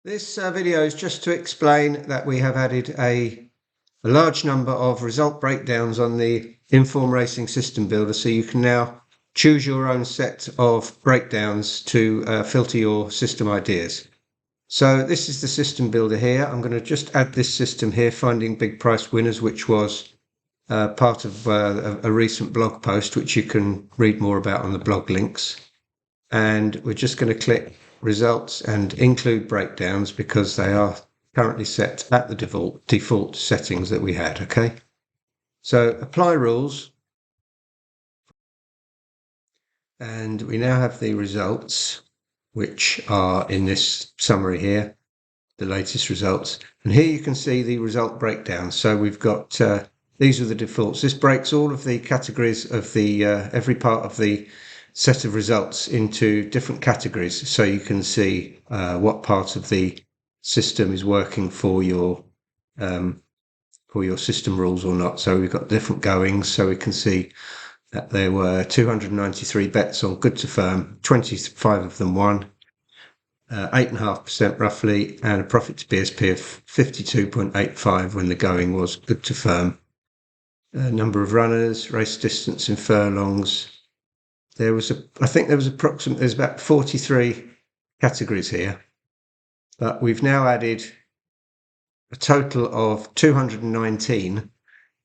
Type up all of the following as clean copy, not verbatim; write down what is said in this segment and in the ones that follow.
This video is just to explain that we have added a large number of result breakdowns on the Inform Racing System Builder, so you can now choose your own set of breakdowns to filter your system ideas. So this is the system builder here. I'm going to just add this system here, finding big price winners, which was part of a recent blog post, which you can read more about on the blog links. And we're just going to click results and include breakdowns because they are currently set at the default settings that we had. Okay, so apply rules, and we now have the results, which are in this summary here, the latest results. And here you can see the result breakdown. So we've got these are the defaults. This breaks all of the categories of the every part of the set of results into different categories, so you can see what part of the system is working for your system rules or not. So we've got different goings, so we can see that there were 293 bets on good to firm, 25 of them won, 8.5% roughly, and a profit to BSP of 52.85 when the going was good to firm. Number of runners, race distance in furlongs. There's about 43 categories here, but we've now added a total of 219,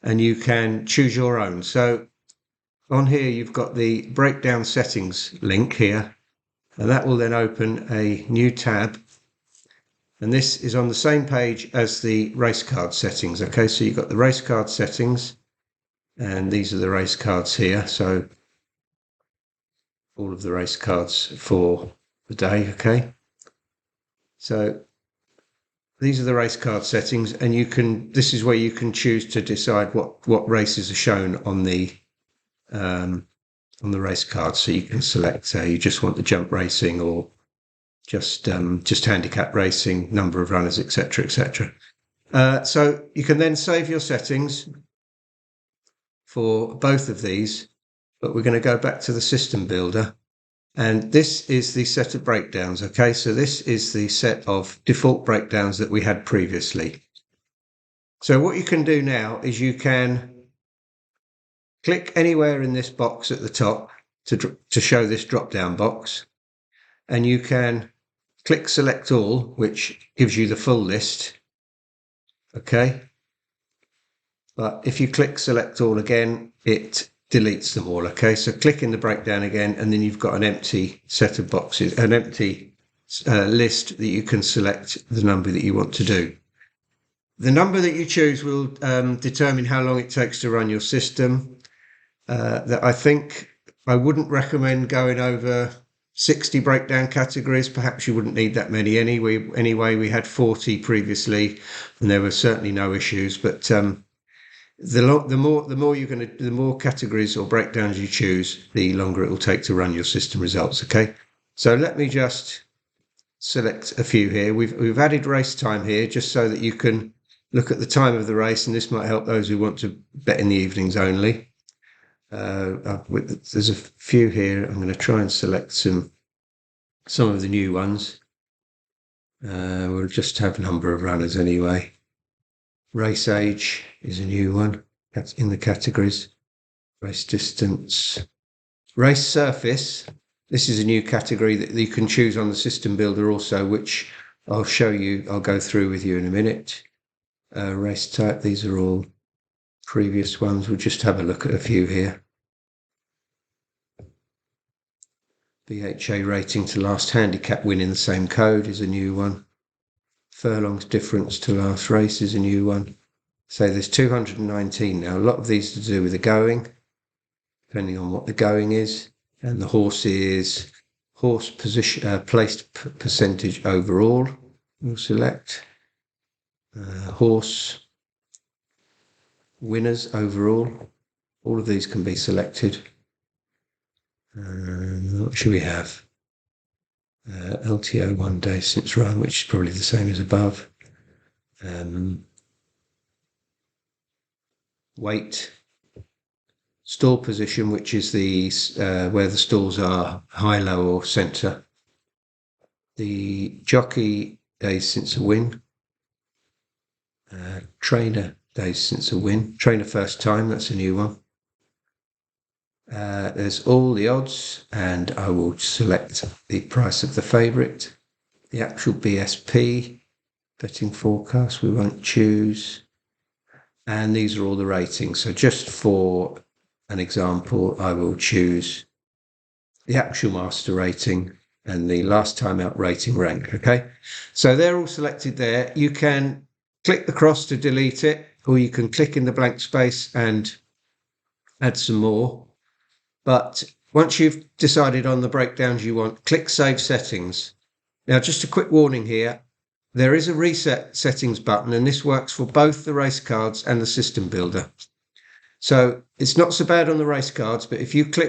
and you can choose your own. So on here you've got the breakdown settings link here, and that will then open a new tab, and this is on the same page as the race card settings. Okay, so you've got the race card settings, and these are the race cards here. So all of the race cards for the day. Okay, so these are the race card settings, and this is where you can choose to decide what races are shown on the race card. So you can select you just want the jump racing, or just handicap racing, number of runners, etc., etc. So you can then save your settings for both of these. But we're going to go back to the system builder, and this is the set of breakdowns. Okay, so this is the set of default breakdowns that we had previously. So what you can do now is you can click anywhere in this box at the top to show this drop down box, and you can click select all, which gives you the full list. Okay, but if you click select all again, it deletes them all. Okay, so click in the breakdown again, and then you've got an empty set of boxes, an empty list that you can select the number that you want to do. The number that you choose will determine how long it takes to run your system. That I think I wouldn't recommend going over 60 breakdown categories. Perhaps you wouldn't need that many anyway. We had 40 previously, and there were certainly no issues. But the more categories or breakdowns you choose, the longer it will take to run your system results. Okay, so let me just select a few here. We've added race time here just so that you can look at the time of the race, and this might help those who want to bet in the evenings only. There's a few here. I'm going to try and select some of the new ones. We'll just have number of runners anyway. Race age is a new one. That's in the categories. Race distance. Race surface. This is a new category that you can choose on the system builder also, which I'll show you. I'll go through with you in a minute. Race type. These are all previous ones. We'll just have a look at a few here. BHA rating to last handicap win in the same code is a new one. Furlongs difference to last race is a new one. So there's 219 now. A lot of these to do with the going, depending on what the going is. And the horse is horse position, placed percentage overall. We'll select horse winners overall. All of these can be selected. What should we have? LTO 1 day since run, which is probably the same as above. Weight, stall position, which is the where the stalls are, high, low, or centre. The jockey days since a win. Trainer, days since a win. Trainer first time, that's a new one. There's all the odds, and I will select the price of the favourite. The actual BSP, betting forecast, we won't choose. And these are all the ratings. So just for an example, I will choose the actual master rating and the last time out rating rank. Okay, so they're all selected there. You can click the cross to delete it, or you can click in the blank space and add some more. But once you've decided on the breakdowns you want, click Save Settings. Now, just a quick warning here. There is a reset settings button, and this works for both the race cards and the system builder. So it's not so bad on the race cards, but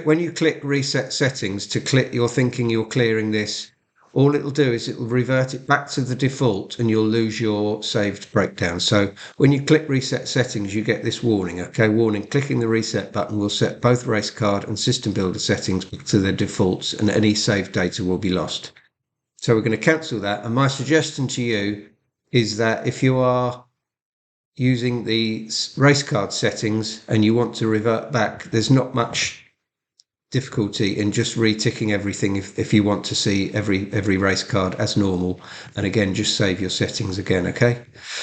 when you click reset settings you're thinking you're clearing this, all it'll do is it'll revert it back to the default and you'll lose your saved breakdown. So when you click reset settings, you get this warning. Okay, warning, clicking the reset button will set both race card and system builder settings back to their defaults and any saved data will be lost. So we're going to cancel that. And my suggestion to you is that if you are using the race card settings and you want to revert back, there's not much difficulty in just reticking everything if you want to see every race card as normal, and again just save your settings again. Okay,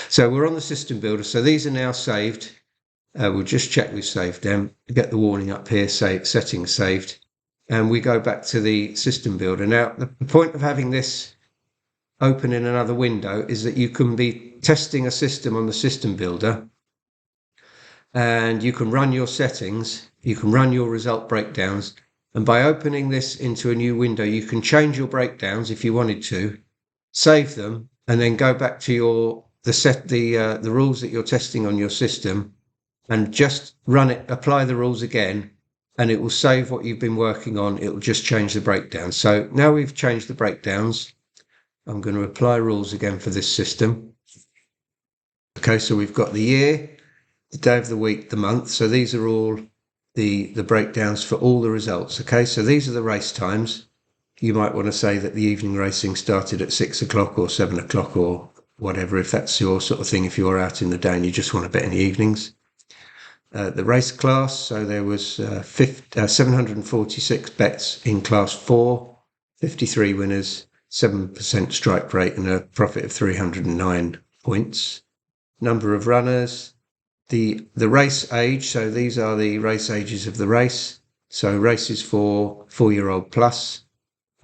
so we're on the system builder, so these are now saved. We'll just check we've saved them, get the warning up here, settings saved, and we go back to the system builder. Now the point of having this open in another window is that you can be testing a system on the system builder and you can run your settings, you can run your result breakdowns, and by opening this into a new window, you can change your breakdowns if you wanted to, save them, and then go back to the rules that you're testing on your system, and just run it, apply the rules again, and it will save what you've been working on. It will just change the breakdown. So now we've changed the breakdowns. I'm going to apply rules again for this system. Okay, so we've got the year, the day of the week, the month. So these are all the breakdowns for all the results. Okay, so these are the race times. You might want to say that the evening racing started at 6 o'clock or 7 o'clock or whatever, if that's your sort of thing, if you're out in the day and you just want to bet in the evenings. The race class, so there was 746 bets in class 4, 53 winners, 7% strike rate and a profit of 309 points. Number of runners, the race age, so these are the race ages of the race. So races for 4-year-old plus,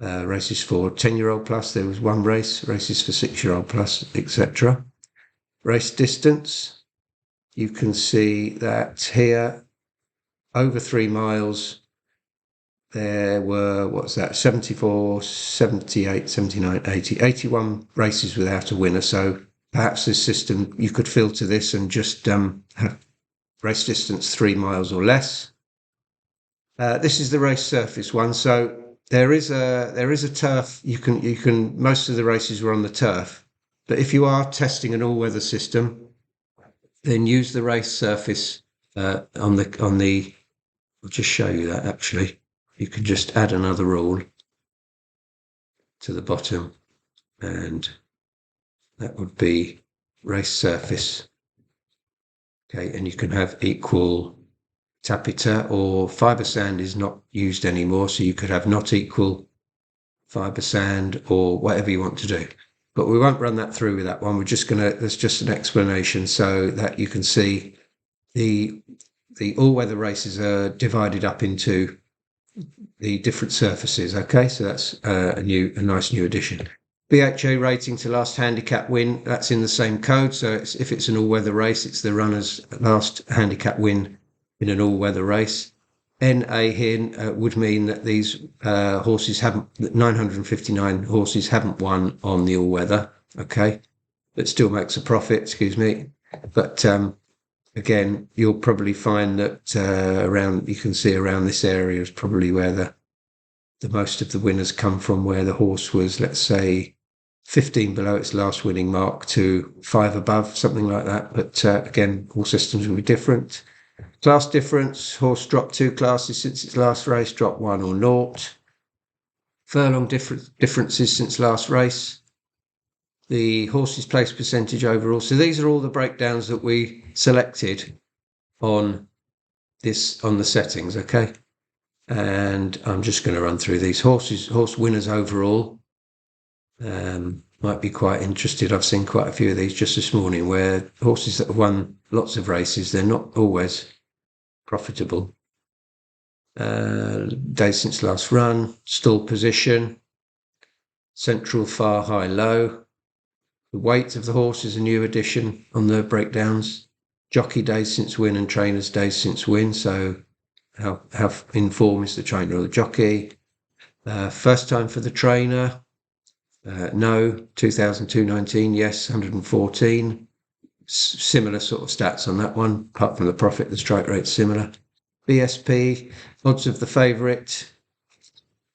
races for 10-year-old plus, there was one race, races for 6-year-old plus, etc. Race distance, you can see that here, over 3 miles, there were, 74, 78, 79, 80, 81 races without a winner. So perhaps this system, you could filter this and just have race distance 3 miles or less. This is the race surface one. So there is a turf. You can most of the races were on the turf, but if you are testing an all-weather system, then use the race surface on the. I'll just show you that actually. You can just add another rule to the bottom, and that would be race surface. Okay, and you can have equal tappeta, or fibre sand is not used anymore, so you could have not equal fibre sand or whatever you want to do. But we won't run that through with that one. We're just there's just an explanation so that you can see the all-weather races are divided up into the different surfaces. Okay, so that's a nice new addition. BHA rating to last handicap win, that's in the same code. So if it's an all-weather race, it's the runner's last handicap win in an all-weather race. NA here would mean that these horses haven't, that 959 horses haven't won on the all-weather. Okay, that still makes a profit. Excuse me, but again, you'll probably find that you can see around this area is probably where the most of the winners come from, where the horse was, let's say, 15 below its last winning mark to 5 above, something like that. But again, all systems will be different. Class difference, horse dropped 2 classes since its last race, dropped 1 or 0. Furlong differences since last race. the horses place percentage overall. So these are all the breakdowns that we selected on the settings, okay? And I'm just going to run through these horse winners overall. Might be quite interested. I've seen quite a few of these just this morning where horses that have won lots of races, they're not always profitable. Days since last run, stall position, central, far, high, low. The weight of the horse is a new addition on the breakdowns. Jockey days since win and trainers days since win. So how in form is the trainer or the jockey? First time for the trainer. No, 2002-19, yes, 114. Similar sort of stats on that one, apart from the profit, the strike rate's similar. BSP, odds of the favourite,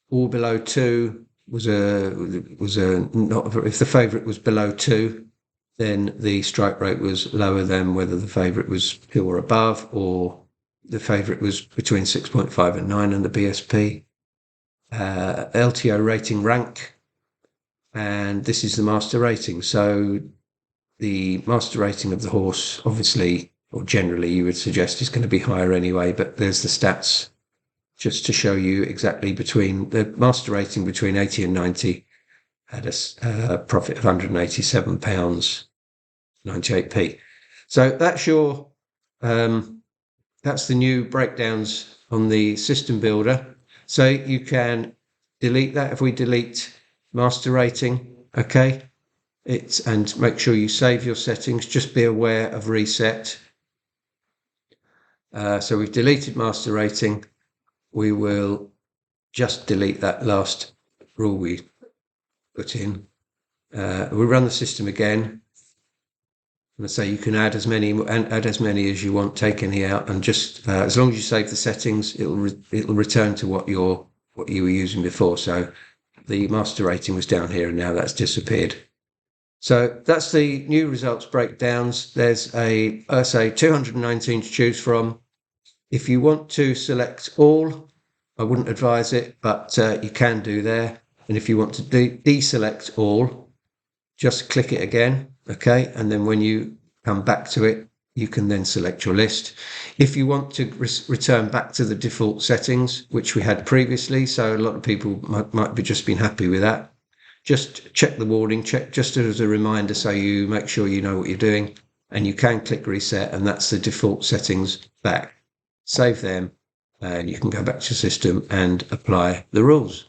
all below 2 was not, if the favourite was below 2, then the strike rate was lower than whether the favourite was 2 or above, or the favourite was between 6.5 and 9 and the BSP. LTO rating rank, and this is the master rating. So the master rating of the horse, obviously, or generally you would suggest, is going to be higher anyway, but there's the stats just to show you exactly between the master rating between 80 and 90 had a profit of £187, 98p. So that's that's the new breakdowns on the system builder. So you can delete that. If we delete master rating, okay, and make sure you save your settings. Just be aware of reset. So we've deleted master rating. We will just delete that last rule we put in. We run the system again. And say you can add as many as you want, take any out, and just as long as you save the settings, it'll return to what you were using before. So the master rating was down here, and now that's disappeared. So that's the new results breakdowns. There's a 219 to choose from. If you want to select all, I wouldn't advise it, but you can do there. And if you want to deselect all, just click it again, okay? And then when you come back to it, you can then select your list. If you want to return back to the default settings, which we had previously, so a lot of people might be just been happy with that, just check the warning, just as a reminder, so you make sure you know what you're doing, and you can click reset, and that's the default settings back. Save them, and you can go back to your system and apply the rules.